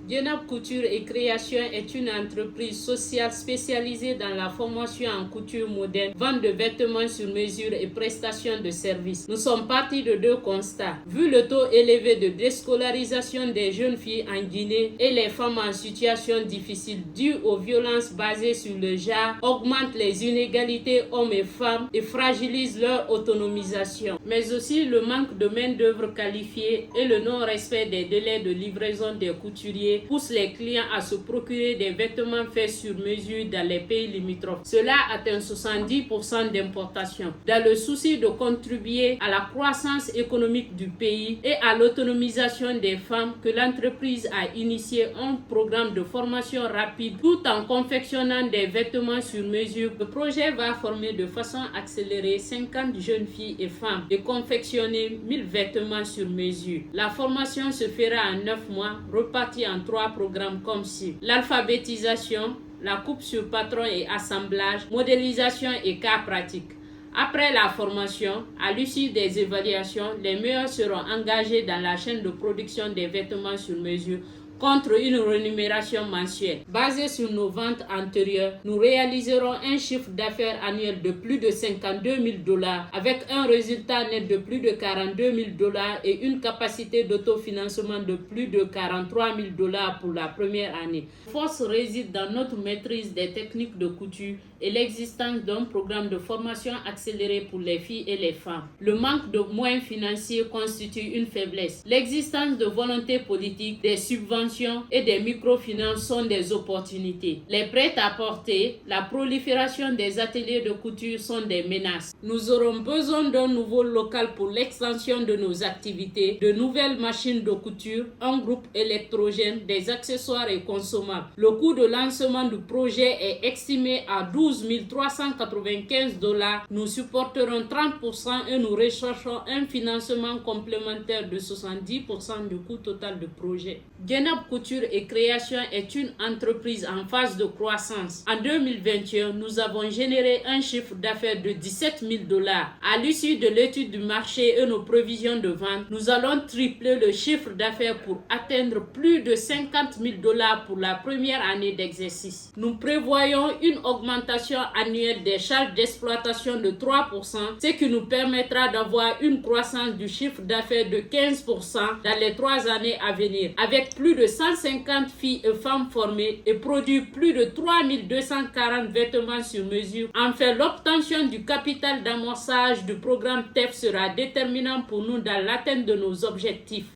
Dienab Couture et Création est une entreprise sociale spécialisée dans la formation en couture moderne, vente de vêtements sur mesure et prestation de services. Nous sommes partis de deux constats. Vu le taux élevé de déscolarisation des jeunes filles en Guinée et les femmes en situation difficile due aux violences basées sur le genre, augmente les inégalités hommes et femmes et fragilise leur autonomisation. Mais aussi le manque de main-d'œuvre qualifiée et le non-respect des délais de livraison des couturiers pousse les clients à se procurer des vêtements faits sur mesure dans les pays limitrophes. Cela atteint 70% d'importation. Dans le souci de contribuer à la croissance économique du pays et à l'autonomisation des femmes, que l'entreprise a initié un programme de formation rapide tout en confectionnant des vêtements sur mesure. Le projet va former de façon accélérée 50 jeunes filles et femmes et confectionner 1000 vêtements sur mesure. La formation se fera en 9 mois, repartie en 3 programmes comme ci: l'alphabétisation, la coupe sur patron et assemblage, modélisation et cas pratiques. Après la formation, à l'issue des évaluations, les meilleurs seront engagés dans la chaîne de production des vêtements sur mesure contre une rémunération mensuelle. Basée sur nos ventes antérieures, nous réaliserons un chiffre d'affaires annuel de plus de $52 000 avec un résultat net de plus de $42 000 et une capacité d'autofinancement de plus de $43 000 pour la première année. La force réside dans notre maîtrise des techniques de couture et l'existence d'un programme de formation accéléré pour les filles et les femmes. Le manque de moyens financiers constitue une faiblesse. L'existence de volonté politique, des subventions et des microfinances sont des opportunités. Les prêt-à-porter, la prolifération des ateliers de couture sont des menaces. Nous aurons besoin d'un nouveau local pour l'extension de nos activités, de nouvelles machines de couture, un groupe électrogène, des accessoires et consommables. Le coût de lancement du projet est estimé à $12 395. Nous supporterons 30% et nous recherchons un financement complémentaire de 70% du coût total du projet. Dienab Couture et Création est une entreprise en phase de croissance. En 2021, nous avons généré un chiffre d'affaires de $17 000. À l'issue de l'étude du marché et nos prévisions de vente, nous allons tripler le chiffre d'affaires pour atteindre plus de $50 000 pour la première année d'exercice. Nous prévoyons une augmentation annuelle des charges d'exploitation de 3%, ce qui nous permettra d'avoir une croissance du chiffre d'affaires de 15% dans les 3 années à venir, avec plus de 150 filles et femmes formées et produire plus de 3240 vêtements sur mesure. Enfin, l'obtention du capital d'amorçage du programme TEF sera déterminant pour nous dans l'atteinte de nos objectifs.